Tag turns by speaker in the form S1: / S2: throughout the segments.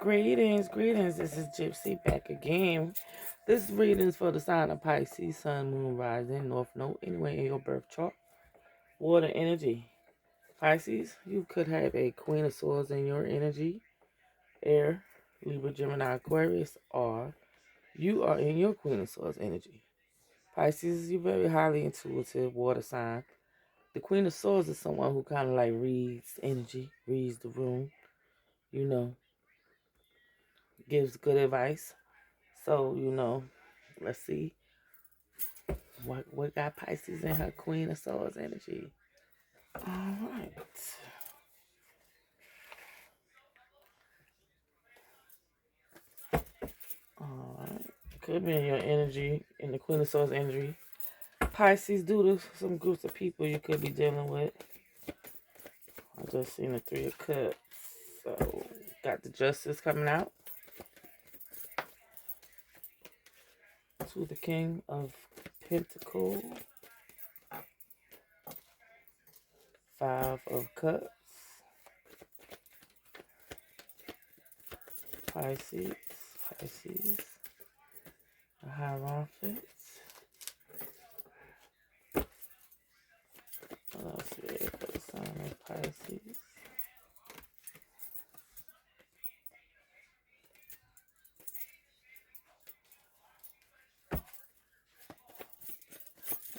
S1: Greetings, greetings. This is Gyp-C back again. This reading is for the sign of Pisces, Sun, Moon, Rising, North Node, anywhere in your birth chart. Water energy. Pisces, you could have a Queen of Swords in your energy. Air, Libra, Gemini, Aquarius, or you are in your Queen of Swords energy. Pisces, you're very highly intuitive, water sign. The Queen of Swords is someone who kind of like reads energy, reads the room, you know, gives good advice. So, let's see what got Pisces in her Queen of Swords energy. All right. All right. Could be in your energy, in the Queen of Swords energy. Pisces, due to some groups of people you could be dealing with. I just seen the Three of Cups. So, got the Justice coming out. To the King of Pentacles. Five of Cups. Pisces. The Hierophant. What else here for the sign of Pisces?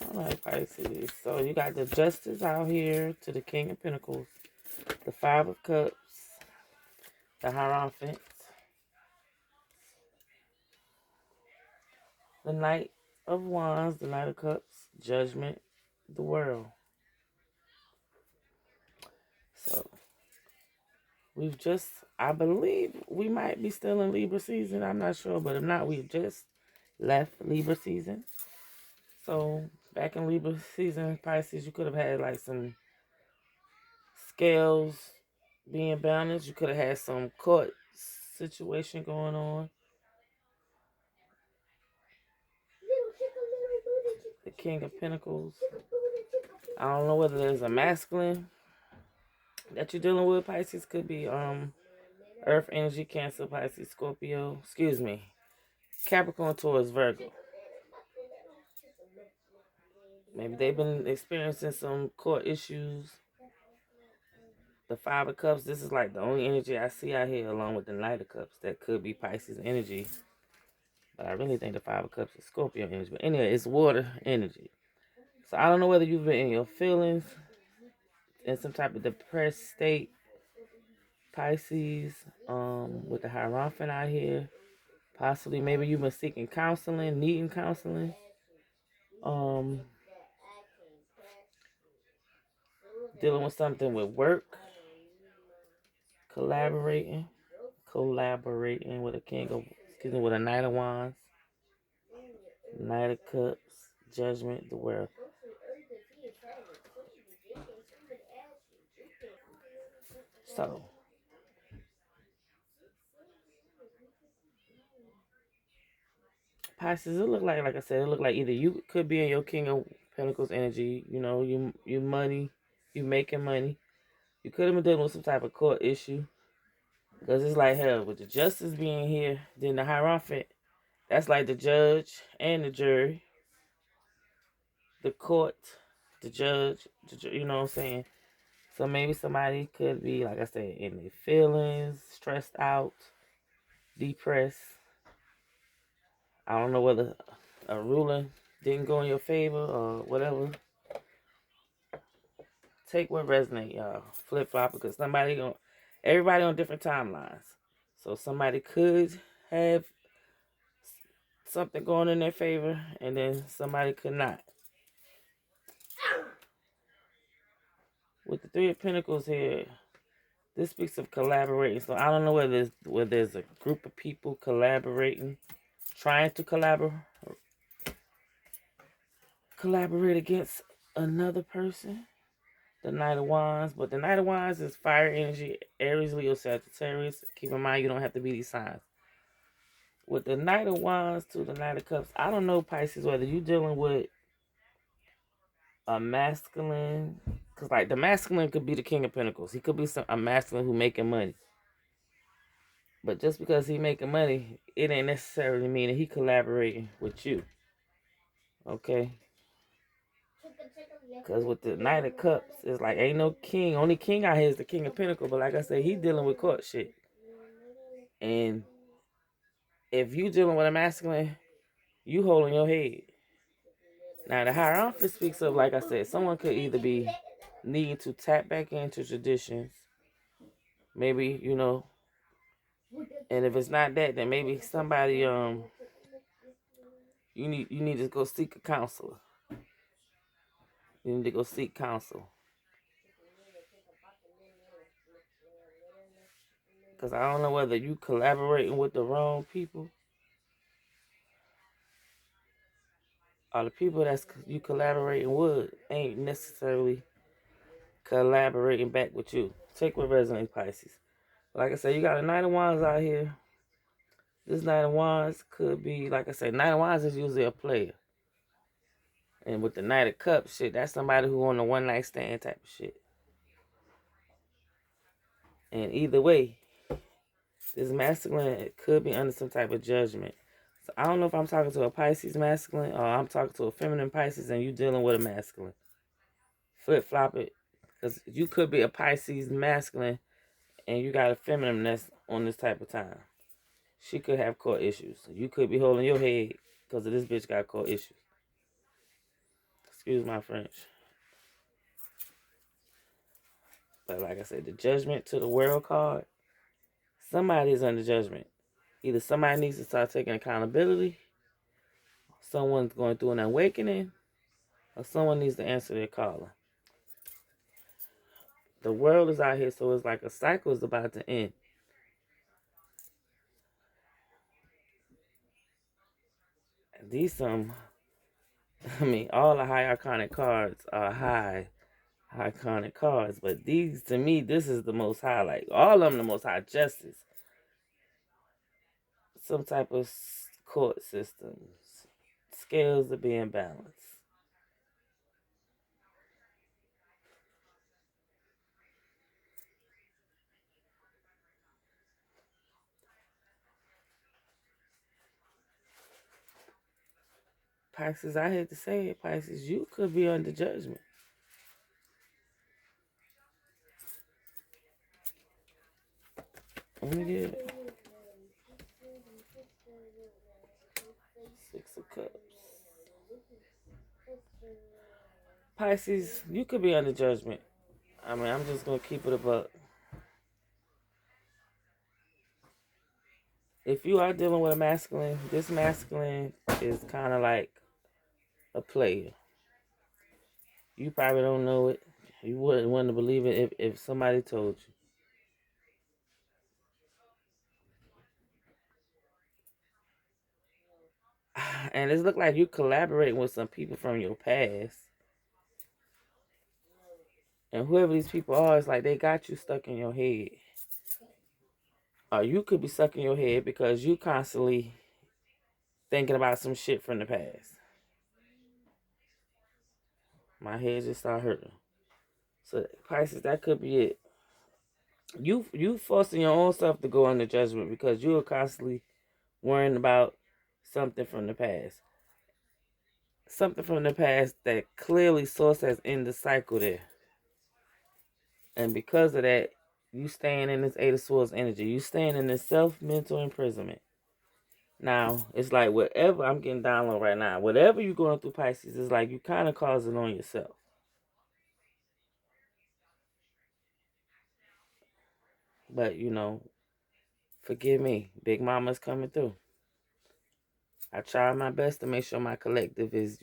S1: All right, Pisces. So you got the Justice out here to the King of Pentacles, the Five of Cups, the Hierophant, the Knight of Wands, the Knight of Cups, Judgment, the World. So I believe we might be still in Libra season. I'm not sure, but if not, we've just left Libra season. So back in Libra season, Pisces, you could have had like some scales being balanced. You could have had some court situation going on. The King of Pentacles. I don't know whether there's a masculine that you're dealing with. Pisces could be Earth energy, Cancer, Pisces, Scorpio. Excuse me. Capricorn, Taurus, Virgo. Maybe they've been experiencing some court issues. The Five of Cups, this is like the only energy I see out here along with the Knight of Cups. That could be Pisces energy. But I really think the Five of Cups is Scorpio energy. But anyway, it's water energy. So I don't know whether you've been in your feelings, in some type of depressed state. Pisces, with the Hierophant out here. Possibly, maybe you've been seeking counseling, needing counseling. Dealing with something with work. Collaborating with a with a Knight of Wands, Knight of Cups, Judgment, the World. So, Pisces, it look like I said, it look like either you could be in your King of Pentacles energy, you money, you making money. You could have been dealing with some type of court issue. Because it's like, hell, with the justice being here, then the Hierophant, that's like the judge and the jury, the court, the judge, you know what I'm saying? So maybe somebody could be, like I said, in their feelings, stressed out, depressed. I don't know whether a ruling didn't go in your favor or whatever. Take what resonate, y'all. Flip flop, because everybody on different timelines. So somebody could have something going in their favor, and then somebody could not. With the Three of Pentacles here, this speaks of collaborating. So I don't know whether there's a group of people collaborating, trying to collaborate against another person. The Knight of Wands, but the Knight of Wands is fire energy, Aries, Leo, Sagittarius. Keep in mind you don't have to be these signs. With the Knight of Wands to the Knight of Cups, I don't know, Pisces, whether you're dealing with a masculine, because like the masculine could be the King of Pentacles. He could be a masculine who making money. But just because he making money, it ain't necessarily meaning he collaborating with you. Okay? Because with the Knight of Cups, it's like ain't no king. Only king out here is the King of Pentacles. But like I said, he dealing with court shit. And if you dealing with a masculine, you holding your head. Now the Hierophant speaks of, like I said, someone could either be needing to tap back into traditions. Maybe, and if it's not that, then maybe somebody you need to go seek a counselor. You need to go seek counsel. Because I don't know whether you collaborating with the wrong people or the people that's you collaborating with ain't necessarily collaborating back with you. Take what resonates, Pisces. Like I said, you got a Knight of Wands out here. This Knight of Wands could be, like I said, Knight of Wands is usually a player. And with the Knight of Cups shit, that's somebody who on the one night stand type of shit. And either way, this masculine could be under some type of judgment. So I don't know if I'm talking to a Pisces masculine or I'm talking to a feminine Pisces and you dealing with a masculine. Flip flop it. Because you could be a Pisces masculine and you got a feminine that's on this type of time. She could have core issues. You could be holding your head because of this bitch got core issues. Excuse my French. But like I said, the judgment to the world card, somebody is under judgment. Either somebody needs to start taking accountability, someone's going through an awakening, or someone needs to answer their calling. The world is out here, so it's like a cycle is about to end. And these all the high iconic cards are high iconic cards, but these, to me, this is the most high. Like all of them, the most high justice. Some type of court systems, scales are being balanced. Pisces, I hate to say it, Pisces, you could be under judgment. Let me get it. Six of Cups. Pisces, you could be under judgment. I'm just going to keep it a buck. If you are dealing with a masculine, this masculine is kind of like a player. You probably don't know it. You wouldn't want to believe it if somebody told you. And it look like you collaborating with some people from your past. And whoever these people are, it's like they got you stuck in your head. Or you could be stuck in your head because you constantly thinking about some shit from the past. My head just started hurting. So Pisces, that could be it. You forcing your own self to go under judgment because you are constantly worrying about something from the past. Something from the past that clearly source has in the cycle there. And because of that, you staying in this Eight of Swords energy. You staying in this self-mental imprisonment. Now, it's like whatever I'm getting down on right now, whatever you're going through, Pisces, it's like you kind of cause it on yourself. But, forgive me. Big Mama's coming through. I try my best to make sure my collective is,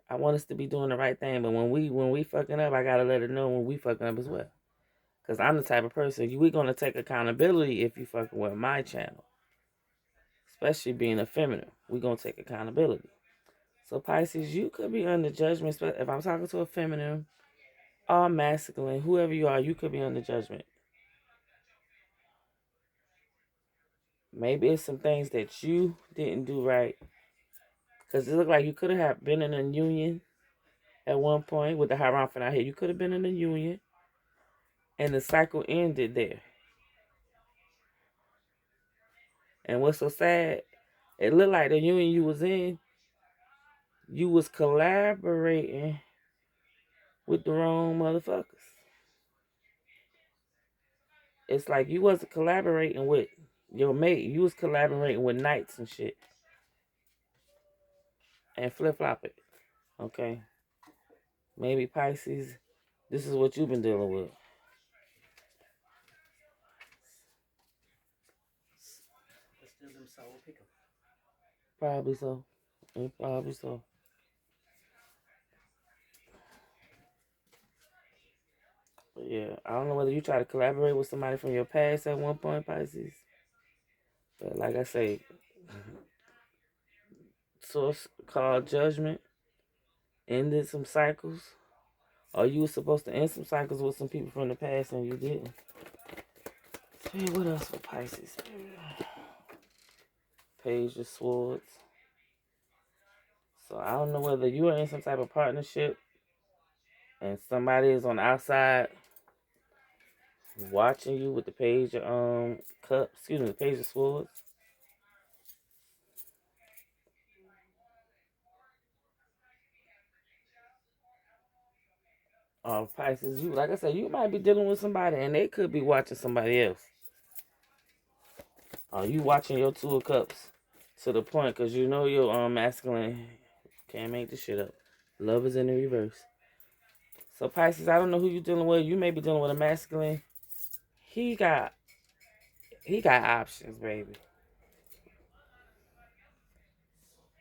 S1: I want us to be doing the right thing. But when we fucking up, I got to let her know when we fucking up as well. Because I'm the type of person, we're going to take accountability if you fucking with my channel. Especially being a feminine. We're going to take accountability. So Pisces, you could be under judgment. If I'm talking to a feminine or masculine, whoever you are, you could be under judgment. Maybe it's some things that you didn't do right. Because it looked like you could have been in a union at one point with the Hierophant out here. You could have been in a union. And the cycle ended there. And what's so sad, it looked like the union you was in, you was collaborating with the wrong motherfuckers. It's like you wasn't collaborating with your mate. You was collaborating with knights and shit. And flip-flop it. Okay? Maybe Pisces, this is what you've been dealing with. Probably so. Probably so. But yeah, I don't know whether you try to collaborate with somebody from your past at one point, Pisces. But like I say, source called judgment ended some cycles. Or you were supposed to end some cycles with some people from the past and you didn't. Spirit, what else for Pisces? Page of Swords. So I don't know whether you are in some type of partnership and somebody is on the outside watching you with the page of cups, the page of swords. Pisces, you like I said, you might be dealing with somebody and they could be watching somebody else. You watching your two of cups to the point because you know your masculine can't make this shit up. Love is in the reverse. So Pisces, I don't know who you dealing with. You may be dealing with a masculine. He got options, baby.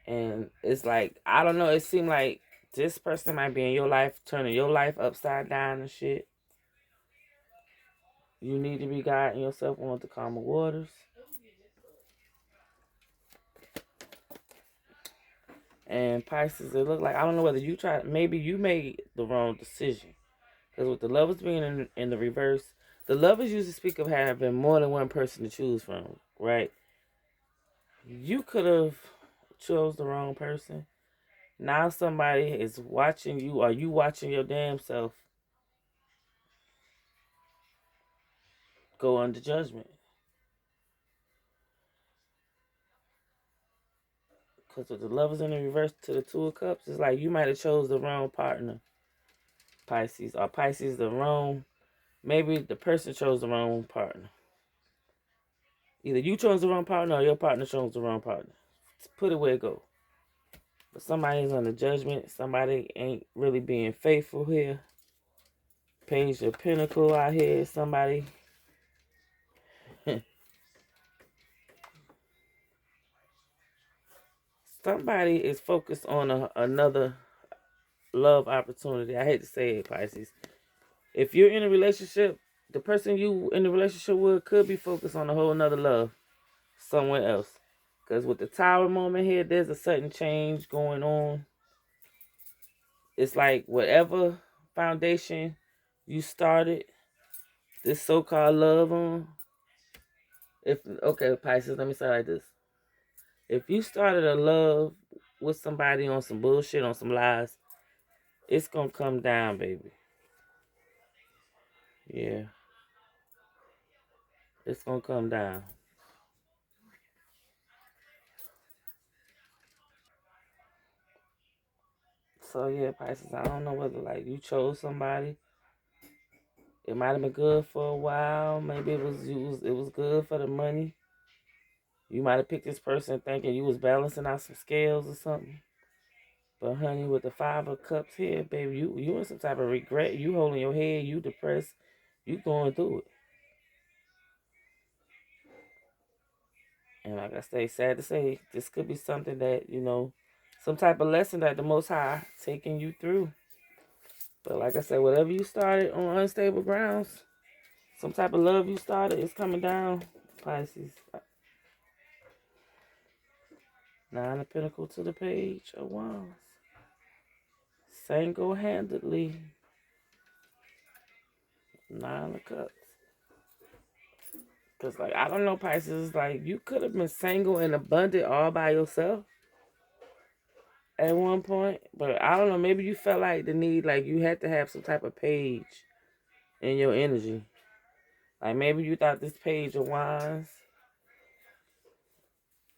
S1: And it's like, I don't know, it seemed like this person might be in your life, turning your life upside down and shit. You need to be guiding yourself on the calmer waters. And Pisces, it looked like, I don't know whether you tried, maybe you made the wrong decision. Because with the lovers being in the reverse, the lovers usually speak of having more than one person to choose from, right? You could have chose the wrong person. Now somebody is watching you, or you watching your damn self go under judgment. Because with the lovers in the reverse to the two of cups, it's like you might have chose the wrong partner, Pisces. Or Pisces the wrong, maybe the person chose the wrong partner. Either you chose the wrong partner or your partner chose the wrong partner. Put it where it go. But somebody's under judgment. Somebody ain't really being faithful here. Page of Pentacle out here. Somebody. Somebody is focused on another love opportunity. I hate to say it, Pisces. If you're in a relationship, the person you in the relationship with could be focused on a whole nother love somewhere else. Because with the tower moment here, there's a sudden change going on. It's like whatever foundation you started this so-called love on. Okay, Pisces, let me say it like this. If you started a love with somebody on some bullshit, on some lies, it's gonna come down, baby. Yeah. It's gonna come down. So yeah, Pisces, I don't know whether like you chose somebody. It might have been good for a while. Maybe it was good for the money. You might have picked this person thinking you was balancing out some scales or something. But honey, with the five of cups here, baby, you in some type of regret. You holding your head, you depressed, you going through it. And like I say, sad to say, this could be something that, some type of lesson that the Most High taking you through. But like I said, whatever you started on unstable grounds, some type of love you started is coming down, Pisces. Nine of Pentacles to the Page of Wands. Single-handedly. Nine of Cups. Because, like, I don't know, Pisces, like, you could have been single and abundant all by yourself at one point. But I don't know, maybe you felt like the need, like, you had to have some type of page in your energy. Like, maybe you thought this Page of Wands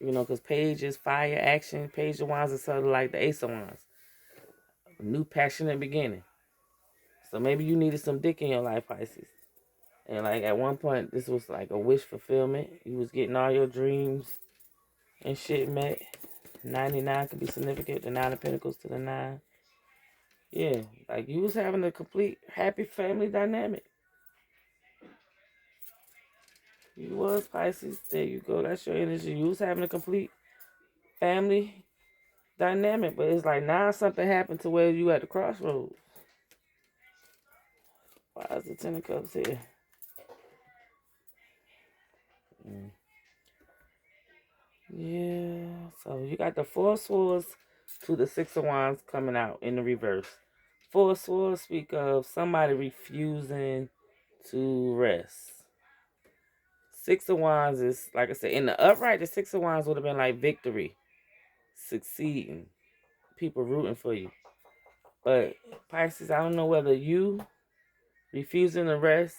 S1: You know, because Page is fire, action. Page of Wands is sort of like the Ace of Wands. A new passionate beginning. So maybe you needed some dick in your life, Pisces. And like at one point, this was like a wish fulfillment. You was getting all your dreams and shit met. 99 could be significant. The 9 of Pentacles to the 9. Yeah, like you was having a complete happy family dynamic. You was, Pisces. There you go. That's your energy. You was having a complete family dynamic. But it's like now something happened to where you at the crossroads. Why is the 10 of Cups here? Yeah. So you got the 4 of Swords to the 6 of Wands coming out in the reverse. 4 of Swords speak of somebody refusing to rest. 6 of Wands is, like I said, in the upright, the 6 of Wands would have been like victory, succeeding, people rooting for you. But Pisces, I don't know whether you refusing to rest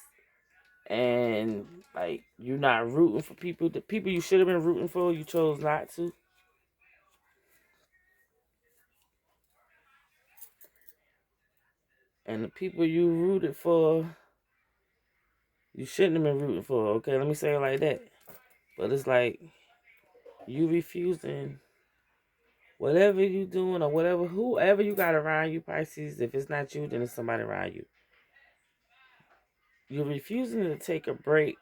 S1: and like you're not rooting for people. The people you should have been rooting for, you chose not to. And the people you rooted for, you shouldn't have been rooting for. Okay, let me say it like that. But it's like you refusing whatever you doing or whatever, whoever you got around you, Pisces. If it's not you, then it's somebody around you. You're refusing to take a break.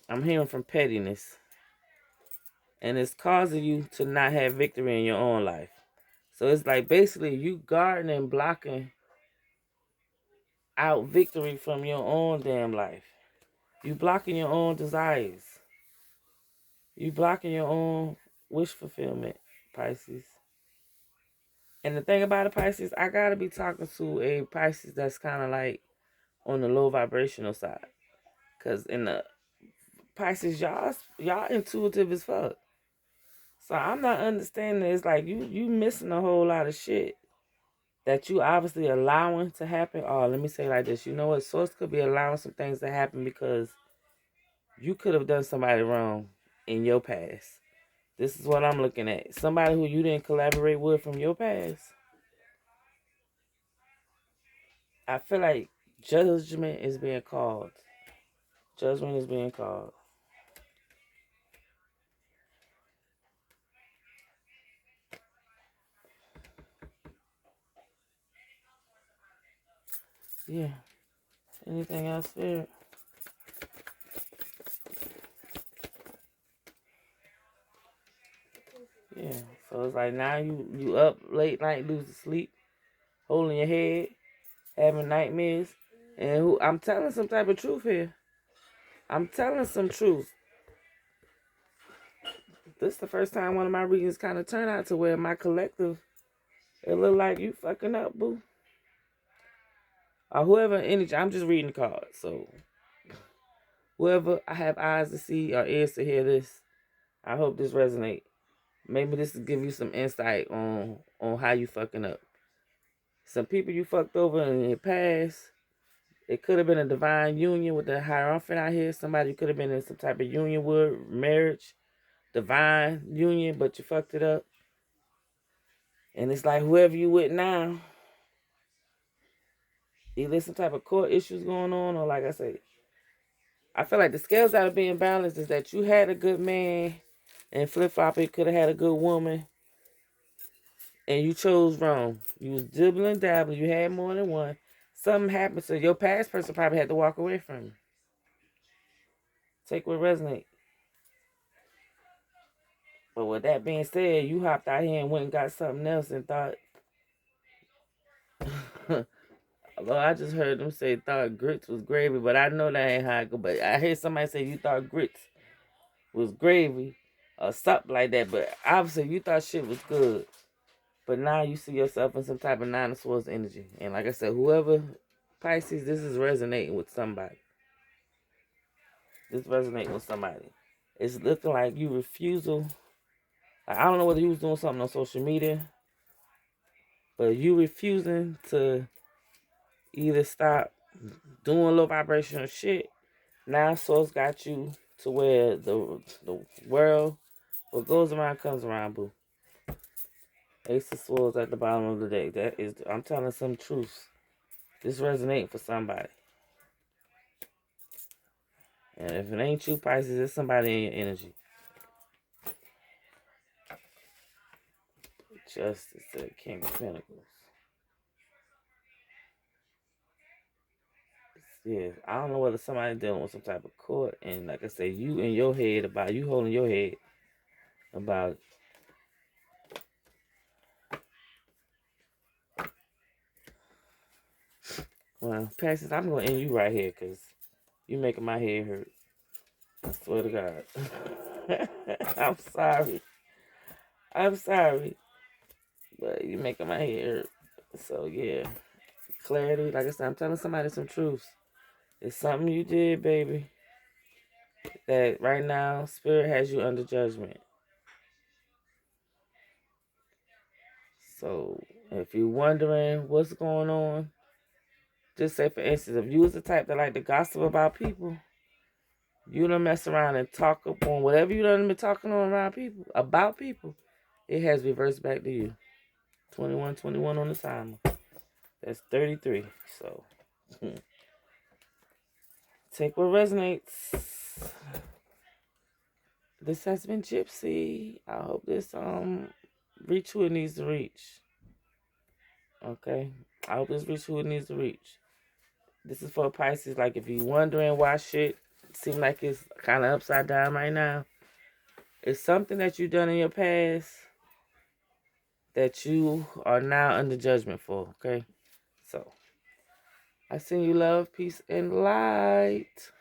S1: I'm hearing from pettiness. And it's causing you to not have victory in your own life. So it's like basically you guarding and blocking out victory from your own damn life. You blocking your own desires. You blocking your own wish fulfillment, Pisces. And the thing about it, Pisces, I gotta be talking to a Pisces that's kind of like on the low vibrational side. Cause in the Pisces, y'all intuitive as fuck. So I'm not understanding. It's like you missing a whole lot of shit that you obviously allowing to happen. Oh, let me say it like this. You know what? Source could be allowing some things to happen because you could have done somebody wrong in your past. This is what I'm looking at. Somebody who you didn't collaborate with from your past. I feel like judgment is being called. Judgment is being called. Yeah. Anything else, Spirit? Yeah. So it's like now you up late night, losing sleep, holding your head, having nightmares. And I'm telling some type of truth here. I'm telling some truth. This is the first time one of my readings kind of turned out to where my collective, it look like you fucking up, boo. Or whoever energy, I'm just reading the cards. So whoever I have eyes to see or ears to hear this, I hope this resonates. Maybe this will give you some insight on how you fucking up. Some people you fucked over in your past. It could have been a divine union with the Hierophant out here. Somebody could have been in some type of union with marriage, divine union, but you fucked it up. And it's like whoever you with now, either some type of court issues going on, or like I say, I feel like the scales that are being balanced is that you had a good man, and flip flop it could have had a good woman, and you chose wrong. You was dibbling dabbling. You had more than one. Something happened, so your past person probably had to walk away from you. Take what resonates. But with that being said, you hopped out here and went and got something else and thought. Well, I just heard them say thought grits was gravy, but I know that ain't how I go. But I heard somebody say you thought grits was gravy or something like that. But obviously you thought shit was good. But now you see yourself in some type of Nine of Swords energy. And like I said, whoever Pisces, this is resonating with somebody. This resonating with somebody. It's looking like you refusal. I don't know whether you was doing something on social media, but you refusing to either stop doing low vibrational shit. Now Source got you to where the world, what goes around comes around, boo. Ace of Swords at the bottom of the deck. That is, I'm telling some truths. This resonates for somebody. And if it ain't you, Pisces, it's somebody in your energy. Justice, the King of Pentacles. Yeah, I don't know whether somebody dealing with some type of court, and like I say, you in your head about you holding your head about it. Well, Pisces, I'm gonna end you right here because you making my head hurt. I swear to God. I'm sorry. I'm sorry, but you making my head hurt. So yeah, clarity. Like I said, I'm telling somebody some truths. It's something you did, baby, that right now Spirit has you under judgment. So if you're wondering what's going on, just say for instance, if you was the type that like to gossip about people, you done mess around and talk up on whatever you done been talking on around people, about people, it has reversed back to you. 21 on the timer. That's 33. So take what resonates. This has been Gyp-C. I hope this reach who it needs to reach. Okay? I hope this reach who it needs to reach. This is for Pisces. Like if you're wondering why shit seem like it's kind of upside down right now, it's something that you've done in your past that you are now under judgment for. Okay? So I send you love, peace, and light.